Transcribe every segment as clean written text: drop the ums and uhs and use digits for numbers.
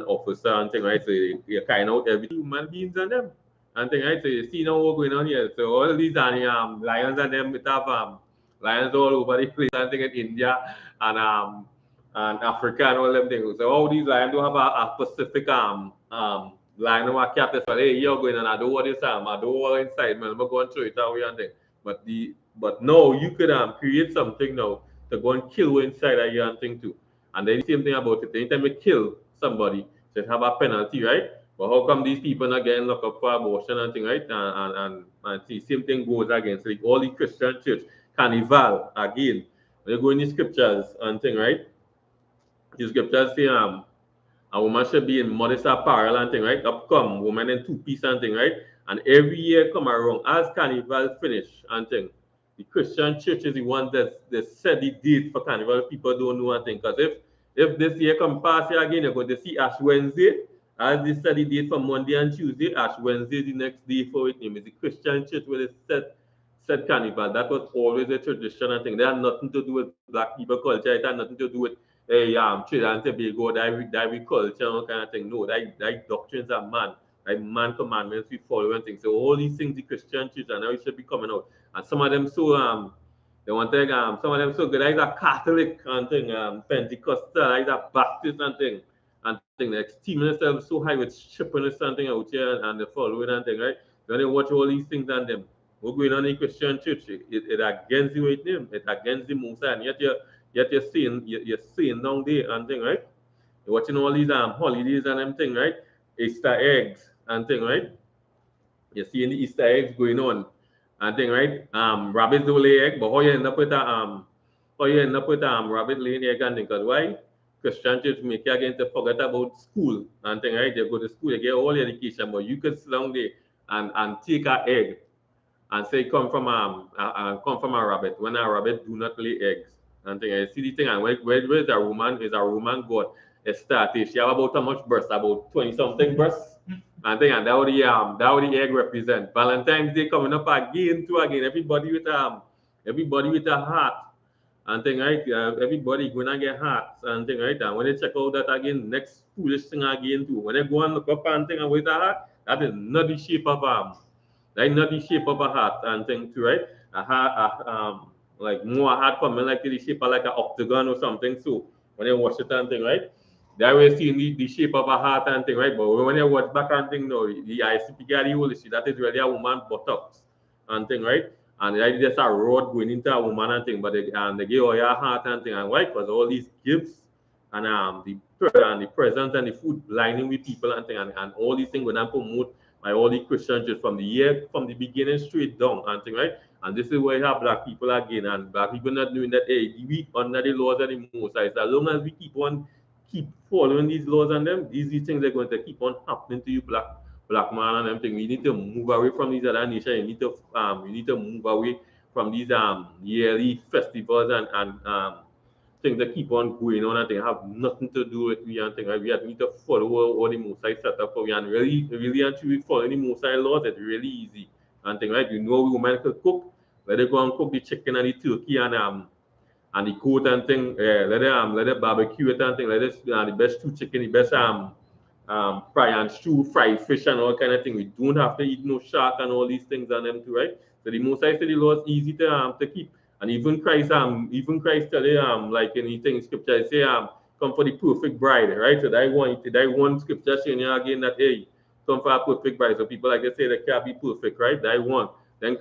officer and thing, right? So you kind out every human beings and them and thing, right? So you see now what's going on here. So all these are lions and them with have lions all over the place and thing in India and Africa and all them things. So all these lions do have a specific lion who are kept as well. Hey, you're going and I don't want this I don't want inside, man. I'm going through it away and thing. But no, you could create something now to go and kill inside of you and thing too. And then the same thing about it. Anytime you kill somebody, just have a penalty, right? But how come these people not getting locked up for abortion and thing, right? And see, same thing goes against like all the Christian church carnival again. When you go in the scriptures and thing, right? The scriptures say a woman should be in modest apparel and thing, right? Up come woman in two-piece and thing, right? And every year come around as carnival finish and thing. The Christian church is the one that set the date for carnival. People don't know and thing. Because if this year come past here again, you're going to see Ash Wednesday. As they set the date for Monday and Tuesday, Ash Wednesday the next day for it. Name is the Christian church where they set carnival. That was always a tradition and thing. That had nothing to do with black people culture. It had nothing to do with Trinidad and Tobago, that culture kind of thing. No, that doctrines are man. Like man commandments we follow and things. So all these things the Christian church and now it should be coming out. And some of them so they want to some of them so good. Like a Catholic and thing, Pentecostal, like a Baptist and thing. They esteem themselves so high with shipping and something out here and the following and thing, right? When they watch all these things and them, what's going on in Christian church? It against the right name, it against the Musa, and yet you're seeing down there and thing, right? You're watching all these holidays and them thing, right? Easter eggs and thing, right? You're seeing the Easter eggs going on and thing, right? Rabbits do lay egg, but how you end up with rabbit laying egg and thing, because why? Christian church make you again to forget about school and thing, right? You go to school, you get all the education, but you could sit down there and take an egg and say come from a rabbit when a rabbit do not lay eggs and thing. I see the thing and where is a Roman god Astarte. She have about how much breast? About 20 something breasts and thing and that what the egg represent. Valentine's Day coming up again too again. Everybody with a heart and thing, right? Everybody gonna get hearts and thing, right? And when they check out that again, next foolish thing again too. When they go and look up and thing and with a heart, that is not the shape of like not the shape of a heart and thing too, right? A heart, like more heart coming like the shape of like an octagon or something. So when you watch it and thing, right? They always see the shape of a heart and thing, right? But when you watch back and thing, no, the I.S.U.P.K the whole issue, that is really a woman buttocks and thing, right? And like just a road going into a woman and thing, but they give all your heart and thing, and why? Because all these gifts and the presents and the food lining with people and thing, and all these things when I promote by all the Christians just from the beginning straight down and thing, right? And this is where you have black people again, and black people not doing that. Hey, we under the laws of the Most High. So as long as we keep following these laws and them, these things are going to keep on happening to you, black man and everything. We need to move away from these other nations. You need to move away from these yearly festivals and things that keep on going on and they have nothing to do with we and things. Right? We need to follow what the Mosai set up for we and really and truly follow the Mosai laws. It's really easy and things, right? You know women can cook, let them go and cook the chicken and the turkey and the goat and thing, let them barbecue it and thing, let us the best stew chicken, the best fry and stew, fried fish and all kind of thing. We don't have to eat no shark and all these things and them too, right? So the most I say the law is easy to keep. And even Christ tell you like anything scripture say come for the perfect bride, right? So that one scripture saying again that hey, come for a perfect bride. So people like they say they can't be perfect, right? That one. Then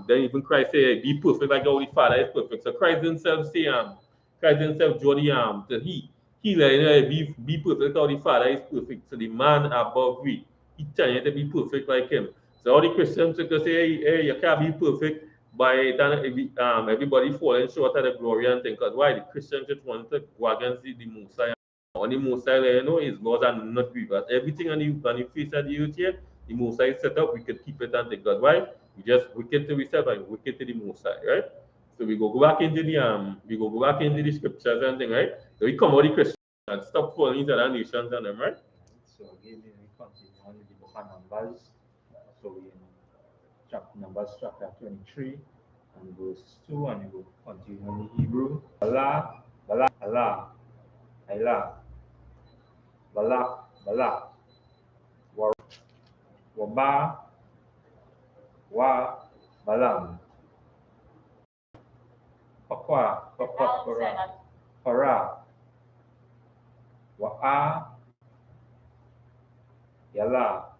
even Christ say hey, be perfect like your Father is perfect. So Christ himself draw the to he like be perfect how the Father is perfect. So the man above we, he trying to be perfect like him. So all the Christians could say, hey, you can't be perfect by everybody falling short of the glory and thing. Because why the Christians just want to go against the Messiah. On the Messiah, his laws are not grievous. Everything on the face of the earth here, the Messiah set up, we could keep it and think. Because why? We just wicked to ourselves and wicked to the Messiah, right? So go back into the scriptures and thing, right? So we come out the Christians and stop following the other nations and them, right? So again, we continue on with the book of Numbers. So we in Numbers chapter 23 and verse 2, and we will continue in Hebrew. Allah, Allah, Allah, Allah. balak, waba, wa, balam, pakwa, para, wa'a, yala,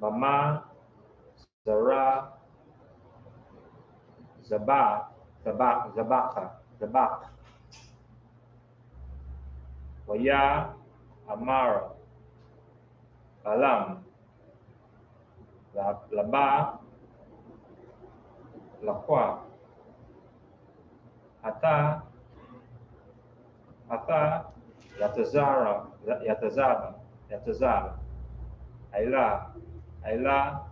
mama, zara, zabak, waya, amara, alam, laba, lakwa, hata, yatazara, aila,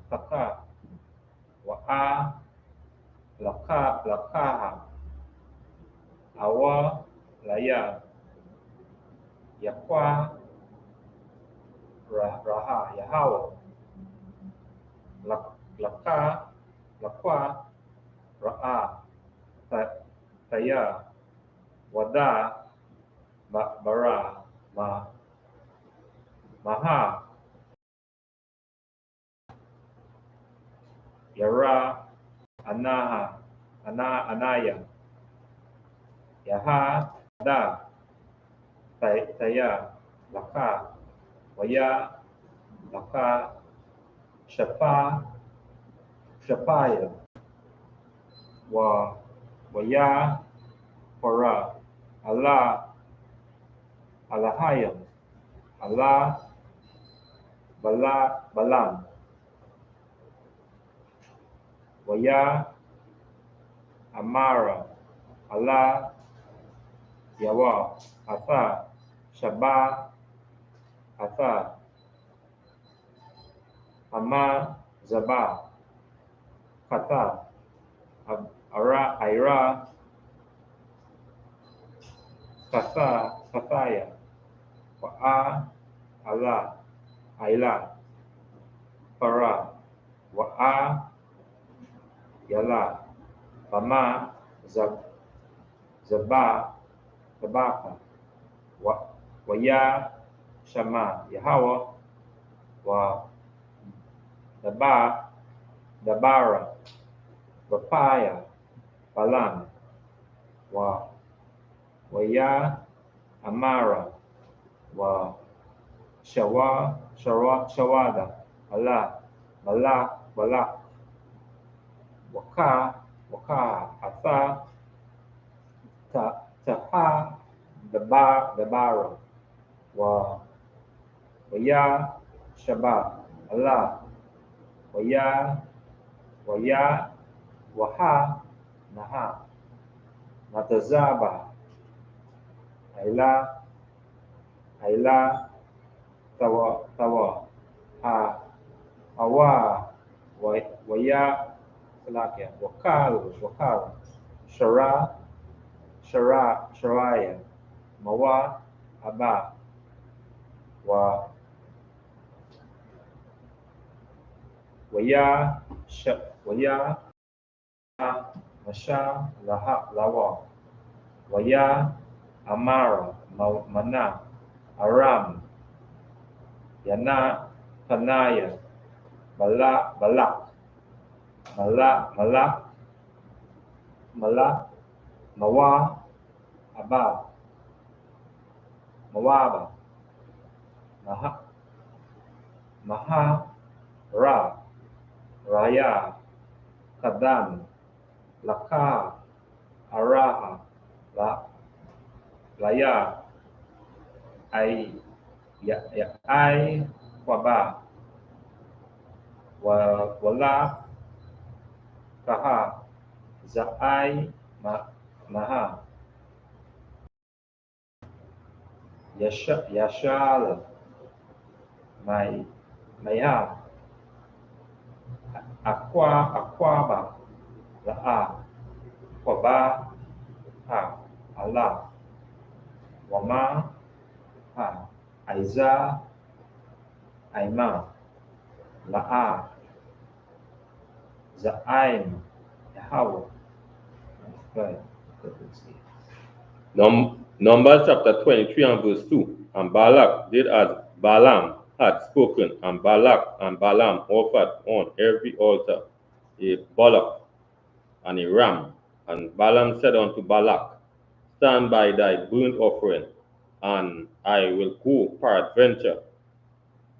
paka, wa'a, lakaha, awa, laya, yakwa, raha, yahawa, lakwa, ra'a, taya, wada, bara, maha, yara, anaya, yaha, da, taya, laka, waya, laka, shapaya, waya, para, Allah, alahayam, Allah, balam, waya, amara, Allah, yawa, asa, shaba, asa, ama, zaba, kata, aira, kasaya, wa'a, Allah, aila, para, wa'a, yala, mama, zabaka, waya, shama, yahawa, wa dabara, wapaya, balam, waya, amara, wa shawada, Allah, balak, waka, asa, taha, dabara, waya, shaba, Allah, waya, waha, naha, natazaba, aila, tawa, awa, waya, wakal, sharaya, mawa, aba, waya, masha, lawa, waya, amara, mana, aram, yana, panaya, balak, mawa, aba, mawaba, maha, raya, kadam, laka, araha, laya, ai, waba, wala, kaha, za'ai, maha, yashala, maya, akwaba, la'a, kwaba, Allah, wama, aiza, aima, la'a, za'aim, yahawa. Right. Numbers chapter 23 and verse 2. And Balak did as Balaam had spoken, and Balak and Balaam offered on every altar a bullock and a ram. And Balaam said unto Balak, Stand by thy burnt offering, and I will go peradventure.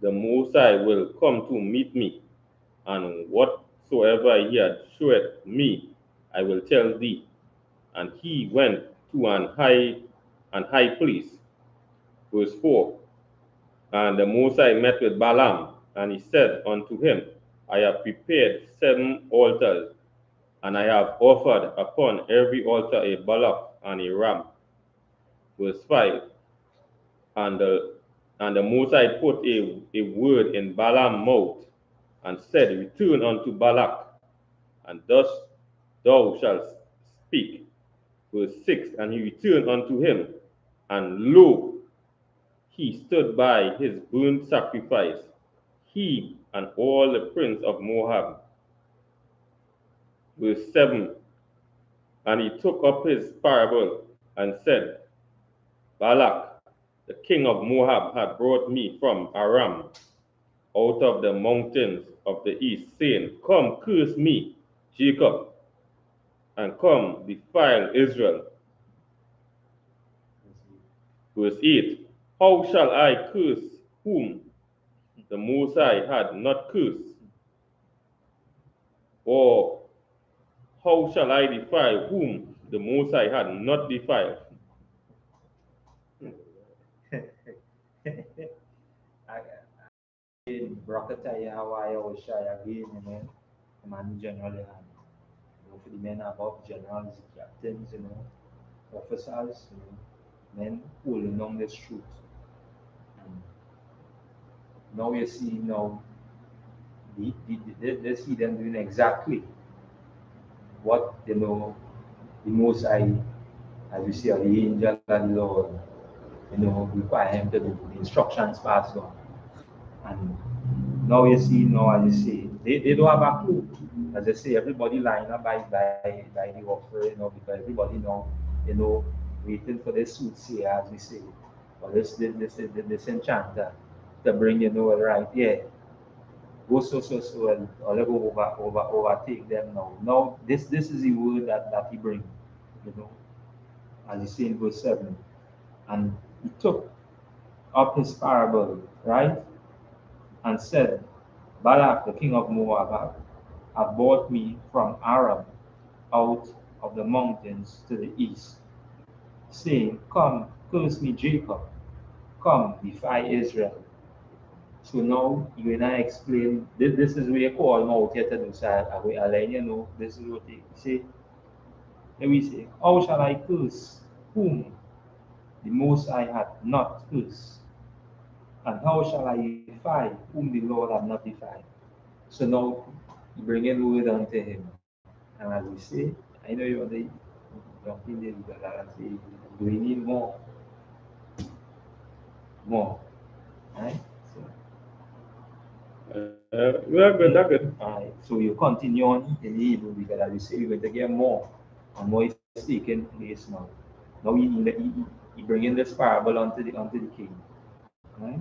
The Most High will come to meet me, and whatsoever he had showed me, I will tell thee. And he went to an high place. Verse 4. And the Most High met with Balaam, and he said unto him, I have prepared 7 altars, and I have offered upon every altar a bullock and a ram. Verse 5. And the Most High put a word in Balaam's mouth, and said, Return unto Balak, and thus thou shalt speak. Verse 6. And he returned unto him, and lo, he stood by his burnt sacrifice, he and all the prince of Moab. Verse 7. And he took up his parable and said, Balak, the king of Moab, had brought me from Aram out of the mountains of the east, saying, Come, curse me, Jacob, and come, defile Israel. Verse 8. How shall I curse whom the Most High had not cursed? Or how shall I defile whom the Most High had not defiled? Bracketaya Hawaii or Shire again, man generally for the men above generals, captains, officers, men holding on this truth. And now you see they see them doing exactly what the Most High, as we see, the angel and the Lord, require him to do. The instructions passed on. And now you see, as you say, they don't have a clue. As I say, everybody line up by the offering, because everybody waiting for the soothsayer, as we say, or this enchanter to bring, right here. Go so, and or let go overtake them now. Now, this is the word that he brings, as you see in verse 7. And he took up his parable, right? And said, Balak, the king of Moab, have brought me from Aram out of the mountains to the east, saying, Come, curse me, Jacob, come, defy Israel. So now you and I explain, this is where you call him out here to do, so I'll let you know, this is what he say. Then we say, How shall I curse whom the Most High hath not cursed? And how shall I defy whom the Lord hath not defied? So now you bring in word unto him. And as we say, I know you're the jumping in, but as I say, do we need more? More. Right? We are good, that's good. Alright, so you continue on in the Hebrew, because as we say, we're going to get more and more is taking place now. Now he bring in this parable onto the king. Right?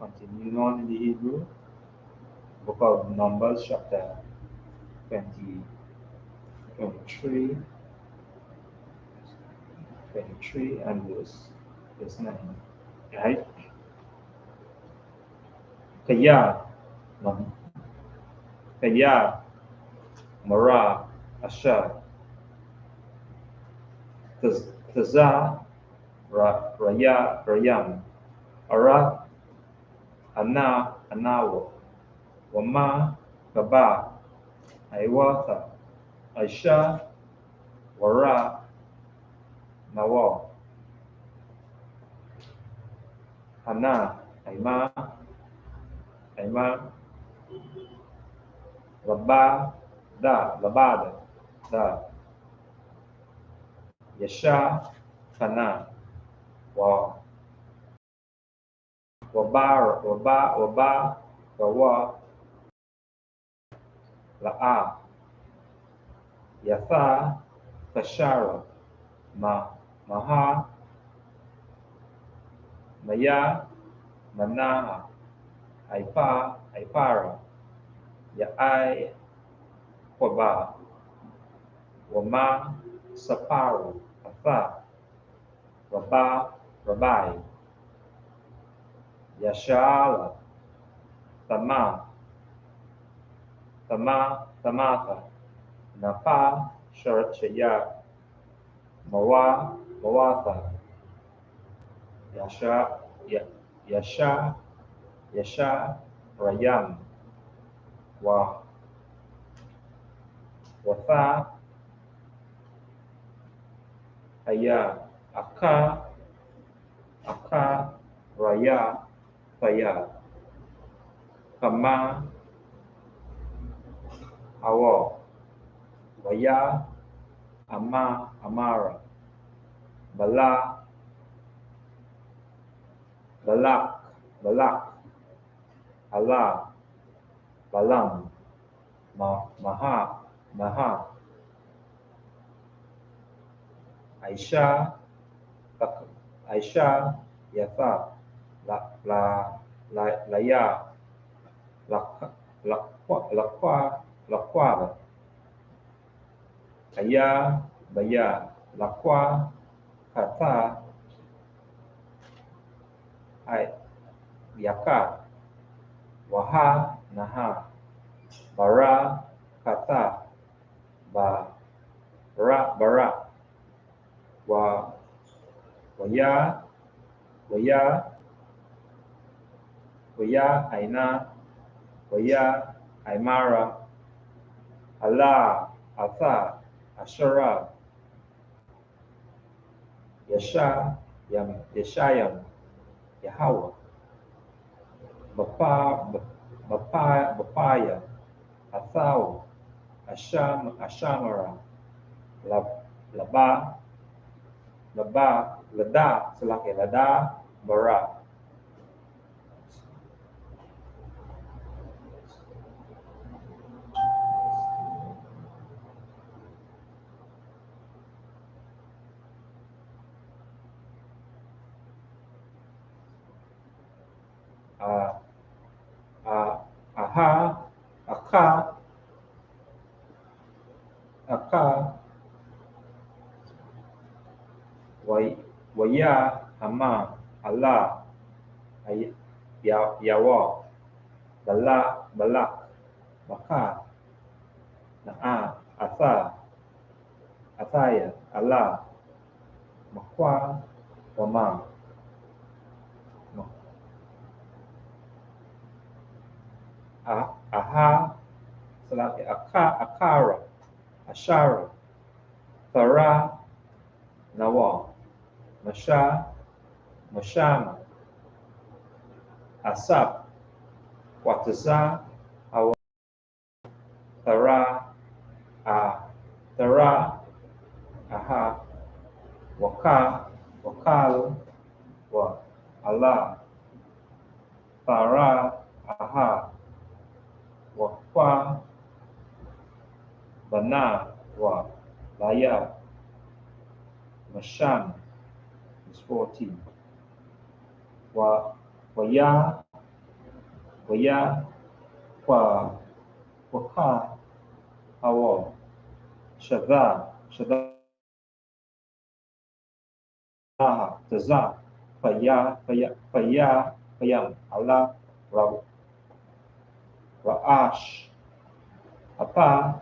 Continuing on in the Hebrew, book of Numbers, chapter 23, 23 and verse 9. Right? Kaya, Mara, Asher, Taza, Rayam, Ara, Anawo, Wama, Kaba, Aiwata, Aisha, Wara, Nawa, Hana, Aima, Labada, Da, YAHANNA WA LAA YATHA KASHARA MAHA MAYA MANAHA IPARA YAI QUABA WAMA SAPARA ATHA RABAI YASHALA TAMATHA NAPA SHARACHAYA MAWATHA YASHA RAYAM WATHA AYA AKA RAYA TAYA KAMA AWA WAYA AMARA BALAK ALA BALAM MAHA I.S.H.A. YATHA LAYA LAQUA AYA BAYA LAQUA KATHA YAKA WAHA NAHA BARA KATHA BARA WAYA AINA WAYA AIMARA ALA ATHA ASHARA YASHAYAM YAHWA BAPAYA ATHAW ASHAMARA LADA BARA AKA WAYA AMA ALA YAWA BALAK BAKA NAA ATHAYA ALA MAKWA WAMA AKARA ASHARA THARA NAWA MASHAMA I.S.U.P.K WATAZA AWA THARA AHA WAKAL ALA THARA AHA WAKWA BANA LAYA MASHAM is 14 WAYA WAKA AWA SHADA TAZA FAYAM ALA RAASH APA